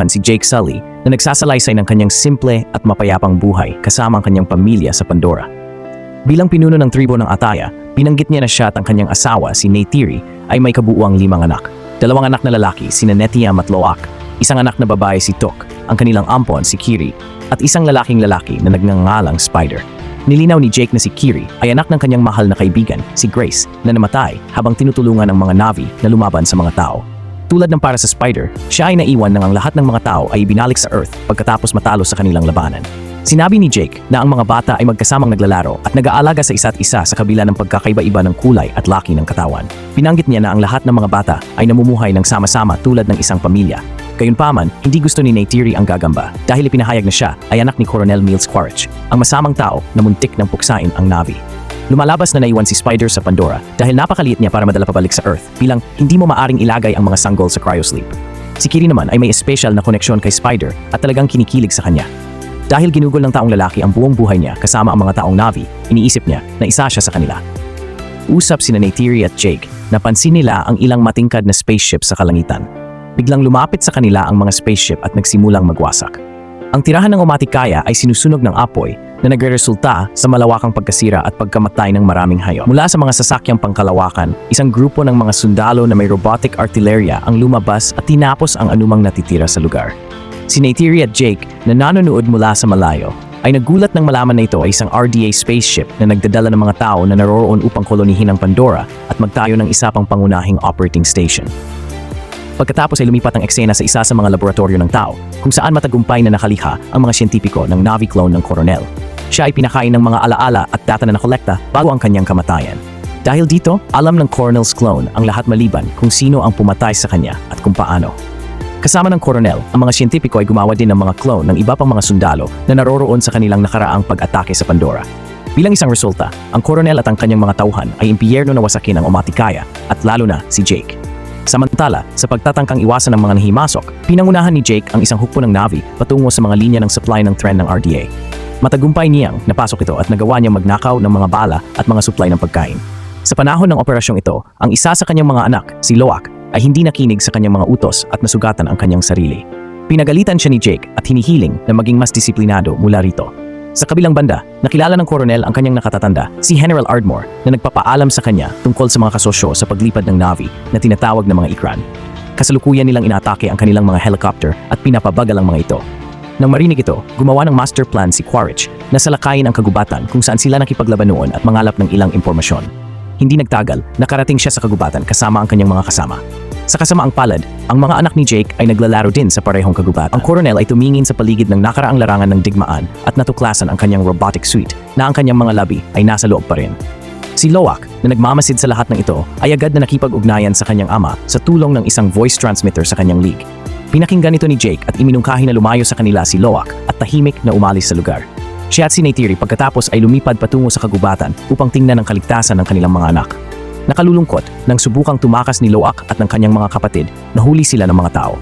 tauhan si Jake Sully na nagsasalaysay ng kanyang simple at mapayapang buhay kasama ang kanyang pamilya sa Pandora. Bilang pinuno ng tribo ng Ataya, binanggit niya na siya at ang kanyang asawa si Neytiri ay may kabuuang 5 anak. 2 anak na lalaki sina Netiam at Loak, isang anak na babae si Tok, ang kanilang ampon si Kiri, at isang lalaking lalaki na nagngangalang Spider. Nilinaw ni Jake na si Kiri ay anak ng kanyang mahal na kaibigan, si Grace, na namatay habang tinutulungan ng mga Na'vi na lumaban sa mga tao. Tulad ng para sa Spider, siya ay naiwan nang ang lahat ng mga tao ay ibinalik sa Earth pagkatapos matalo sa kanilang labanan. Sinabi ni Jake na ang mga bata ay magkasamang naglalaro at nag-aalaga sa isa't isa sa kabila ng pagkakaiba-iba ng kulay at laki ng katawan. Binanggit niya na ang lahat ng mga bata ay namumuhay ng sama-sama tulad ng isang pamilya. Gayunpaman, hindi gusto ni Neytiri ang gagamba dahil ipinahayag na siya ay anak ni Coronel Mills Quaritch, ang masamang tao na muntik ng puksain ang Na'vi. Lumalabas na naiwan si Spider sa Pandora dahil napakaliit niya para madala pabalik sa Earth bilang hindi mo maaring ilagay ang mga sanggol sa cryosleep. Si Kiri naman ay may espesyal na koneksyon kay Spider at talagang kinikilig sa kanya. Dahil ginugol ng taong lalaki ang buong buhay niya kasama ang mga taong Na'vi, iniisip niya na isa siya sa kanila. Usap sina Neytiri at Jake, napansin nila ang ilang matingkad na spaceship sa kalangitan. Biglang lumapit sa kanila ang mga spaceship at nagsimulang magwasak. Ang tirahan ng Omaticaya ay sinusunog ng apoy na nagreresulta sa malawakang pagkasira at pagkamatay ng maraming hayop. Mula sa mga sasakyang pangkalawakan, isang grupo ng mga sundalo na may robotic artilleria ang lumabas at tinapos ang anumang natitira sa lugar. Si Neytiri at Jake na nanonood mula sa malayo ay nagulat nang malaman na ito ay isang RDA spaceship na nagdadala ng mga tao na naroroon upang kolonihin ang Pandora at magtayo ng isa pang pangunahing operating station. Pagkatapos ay lumipat ang eksena sa isa sa mga laboratorio ng tao kung saan matagumpay na nakaliha ang mga siyentipiko ng Na'vi clone ng Coronel. Siya ay pinakain ng mga alaala at data na nakolekta bago ang kanyang kamatayan. Dahil dito, alam ng Coronel's clone ang lahat maliban kung sino ang pumatay sa kanya at kung paano. Kasama ng Coronel, ang mga siyentipiko ay gumawa din ng mga clone ng iba pang mga sundalo na naroroon sa kanilang nakaraang pag-atake sa Pandora. Bilang isang resulta, ang Coronel at ang kanyang mga tauhan ay impiyerno na wasakin ang Omaticaya at lalo na si Jake. Samantala, sa pagtatangkang iwasan ng mga nahimasok, pinangunahan ni Jake ang isang hukbo ng Na'vi patungo sa mga linya ng supply ng tren ng RDA. Matagumpay niyang napasok ito at nagawa niyang magnakaw ng mga bala at mga supply ng pagkain. Sa panahon ng operasyong ito, ang isa sa kanyang mga anak, si Loak, ay hindi nakinig sa kanyang mga utos at nasugatan ang kanyang sarili. Pinagalitan siya ni Jake at hinihiling na maging mas disiplinado mula rito. Sa kabilang banda, nakilala ng Coronel ang kanyang nakatatanda, si General Ardmore, na nagpapaalam sa kanya tungkol sa mga kasosyo sa paglipad ng Na'vi na tinatawag na mga Ikran. Kasalukuyan nilang inatake ang kanilang mga helicopter at pinapabagal ang mga ito. Nang marinig ito, gumawa ng master plan si Quaritch na salakayin ang kagubatan kung saan sila nakipaglaban noon at mangalap ng ilang impormasyon. Hindi nagtagal, nakarating siya sa kagubatan kasama ang kanyang mga kasama. Sa kasamaang palad, ang mga anak ni Jake ay naglalaro din sa parehong kagubatan. Ang Coronel ay tumingin sa paligid ng nakaraang larangan ng digmaan at natuklasan ang kanyang robotic suite na ang kanyang mga labi ay nasa loob pa rin. Si Loak, na nagmamasid sa lahat ng ito, ay agad na nakipag-ugnayan sa kanyang ama sa tulong ng isang voice transmitter sa kanyang league. Pinakinggan ito ni Jake at iminungkahi na lumayo sa kanila si Loak at tahimik na umalis sa lugar. Siya at si Neytiri pagkatapos ay lumipad patungo sa kagubatan upang tingnan ang kaligtasan ng kanilang mga anak. Nakalulungkot nang subukang tumakas ni Loak at ng kanyang mga kapatid, nahuli sila ng mga tao.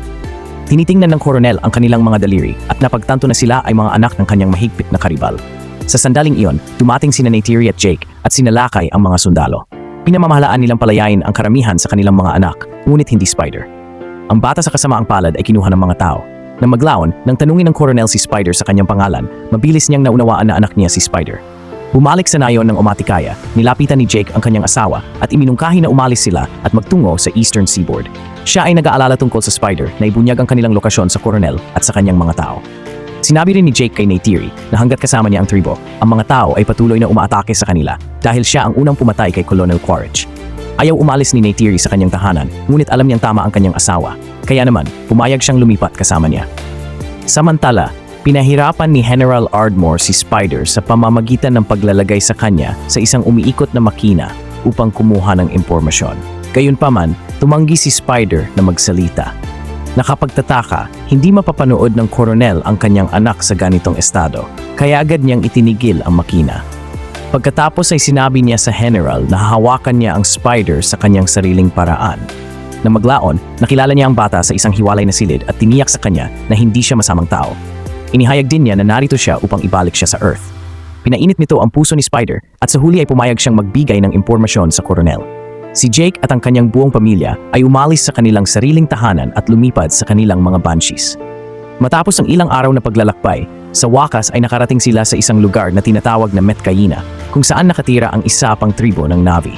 Tinitingnan ng Coronel ang kanilang mga daliri at napagtanto na sila ay mga anak ng kanyang mahigpit na karibal. Sa sandaling iyon, dumating sina Neytiri at Jake at sinalakay ang mga sundalo. Pinamamahalaan nilang palayain ang karamihan sa kanilang mga anak, ngunit hindi Spider. Ang bata sa kasamaang palad ay kinuha ng mga tao. Nang maglaon, nang tanungin ng Coronel si Spider sa kanyang pangalan, mabilis niyang naunawaan na anak niya si Spider. Bumalik sa nayon ng Omaticaya, nilapitan ni Jake ang kanyang asawa at iminungkahi na umalis sila at magtungo sa Eastern Seaboard. Siya ay nag-aalala tungkol sa Spider na ibunyag ang kanilang lokasyon sa Coronel at sa kanyang mga tao. Sinabi rin ni Jake kay Neytiri na hanggat kasama niya ang tribo, ang mga tao ay patuloy na umaatake sa kanila dahil siya ang unang pumatay kay Colonel Quaritch. Ayaw umalis ni Neytiri sa kanyang tahanan, ngunit alam niyang tama ang kanyang asawa. Kaya naman, pumayag siyang lumipat kasama niya. Samantala, pinahirapan ni General Ardmore si Spider sa pamamagitan ng paglalagay sa kanya sa isang umiikot na makina upang kumuha ng impormasyon. Gayunpaman, tumanggi si Spider na magsalita. Nakapagtataka, hindi mapapanood ng Coronel ang kanyang anak sa ganitong estado, kaya agad niyang itinigil ang makina. Pagkatapos ay sinabi niya sa General na hahawakan niya ang Spider sa kanyang sariling paraan. Nang maglaon, nakilala niya ang bata sa isang hiwalay na silid at tiniyak sa kanya na hindi siya masamang tao. Inihayag din niya na narito siya upang ibalik siya sa Earth. Pinainit nito ang puso ni Spider at sa huli ay pumayag siyang magbigay ng impormasyon sa Coronel. Si Jake at ang kanyang buong pamilya ay umalis sa kanilang sariling tahanan at lumipad sa kanilang mga banshees. Matapos ang ilang araw na paglalakbay, sa wakas ay nakarating sila sa isang lugar na tinatawag na Metkayina, kung saan nakatira ang isa pang tribo ng Navi.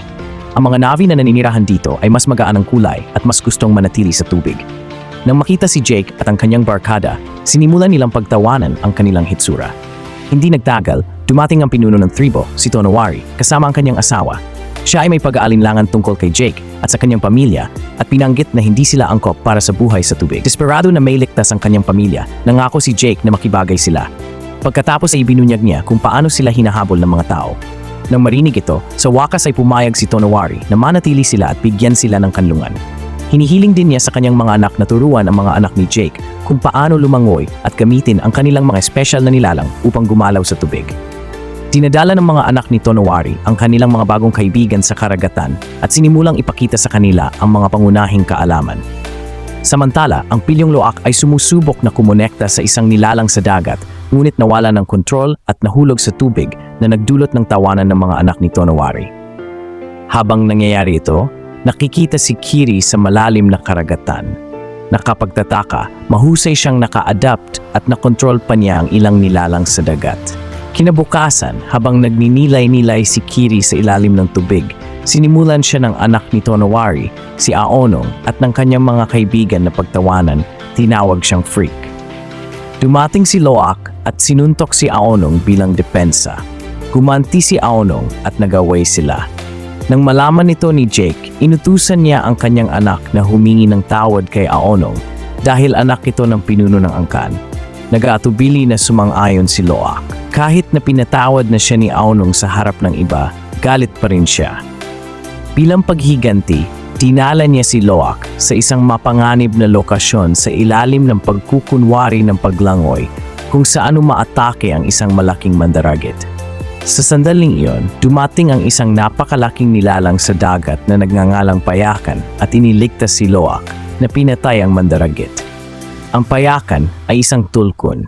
Ang mga Navi na naninirahan dito ay mas magaan ang kulay at mas gustong manatili sa tubig. Nang makita si Jake at ang kanyang barkada, sinimulan nilang pagtawanan ang kanilang hitsura. Hindi nagtagal, dumating ang pinuno ng tribo, si Tonowari, kasama ang kanyang asawa. Siya ay may pag-aalinlangan tungkol kay Jake at sa kanyang pamilya at pinanggit na hindi sila angkop para sa buhay sa tubig. Desperado na may ligtas ang kanyang pamilya, nangako si Jake na makibagay sila. Pagkatapos ay ibinunyag niya kung paano sila hinahabol ng mga tao. Nang marinig ito, sa wakas ay pumayag si Tonowari na manatili sila at bigyan sila ng kanlungan. Hinihiling din niya sa kanyang mga anak na turuan ang mga anak ni Jake kung paano lumangoy at gamitin ang kanilang mga espesyal na nilalang upang gumalaw sa tubig. Dinadala ng mga anak ni Tonowari ang kanilang mga bagong kaibigan sa karagatan at sinimulang ipakita sa kanila ang mga pangunahing kaalaman. Samantala, ang pilyong Loak ay sumusubok na kumonekta sa isang nilalang sa dagat, ngunit nawala ng kontrol at nahulog sa tubig na nagdulot ng tawanan ng mga anak ni Tonowari. Habang nangyayari ito, nakikita si Kiri sa malalim na karagatan. Nakapagtataka, mahusay siyang naka-adapt at nakontrol pa niya ang ilang nilalang sa dagat. Kinabukasan, habang nagninilay-nilay si Kiri sa ilalim ng tubig, sinimulan siya ng anak ni Tonowari, si Aonong, at ng kanyang mga kaibigan na pagtawanan, tinawag siyang freak. Dumating si Loak at sinuntok si Aonong bilang depensa. Gumanti si Aonong at nagaway sila. Nang malaman nito ni Jake, inutusan niya ang kanyang anak na humingi ng tawad kay Aonong dahil anak ito ng pinuno ng angkan. Nag-aatubili na sumang-ayon si Loak. Kahit na pinatawad na siya ni Aonong sa harap ng iba, galit pa rin siya. Bilang paghiganti, dinala niya si Loak sa isang mapanganib na lokasyon sa ilalim ng pagkukunwari ng paglangoy kung saan umaatake ang isang malaking mandaragit. Sa sandaling iyon, dumating ang isang napakalaking nilalang sa dagat na nagngangalang Payakan at iniligtas si Loak na pinatay ang mandaragit. Ang Payakan ay isang tulkun,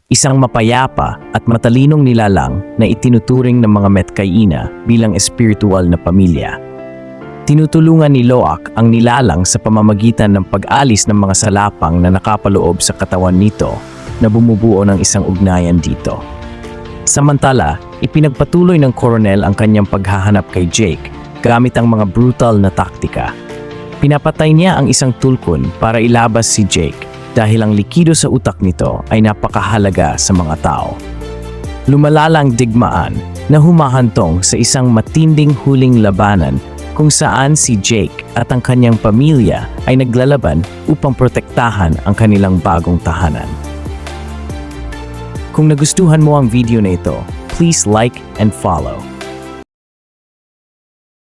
isang mapayapa at matalinong nilalang na itinuturing ng mga Metkayina bilang espiritual na pamilya. Tinutulungan ni Loak ang nilalang sa pamamagitan ng pag-alis ng mga salapang na nakapaloob sa katawan nito na bumubuo ng isang ugnayan dito. Samantala, ipinagpatuloy ng koronel ang kanyang paghahanap kay Jake gamit ang mga brutal na taktika. Pinapatay niya ang isang tulkun para ilabas si Jake dahil ang likido sa utak nito ay napakahalaga sa mga tao. Lumalala ang digmaan na humahantong sa isang matinding huling labanan kung saan si Jake at ang kanyang pamilya ay naglalaban upang protektahan ang kanilang bagong tahanan. Kung nagustuhan mo ang video na ito, please like and follow.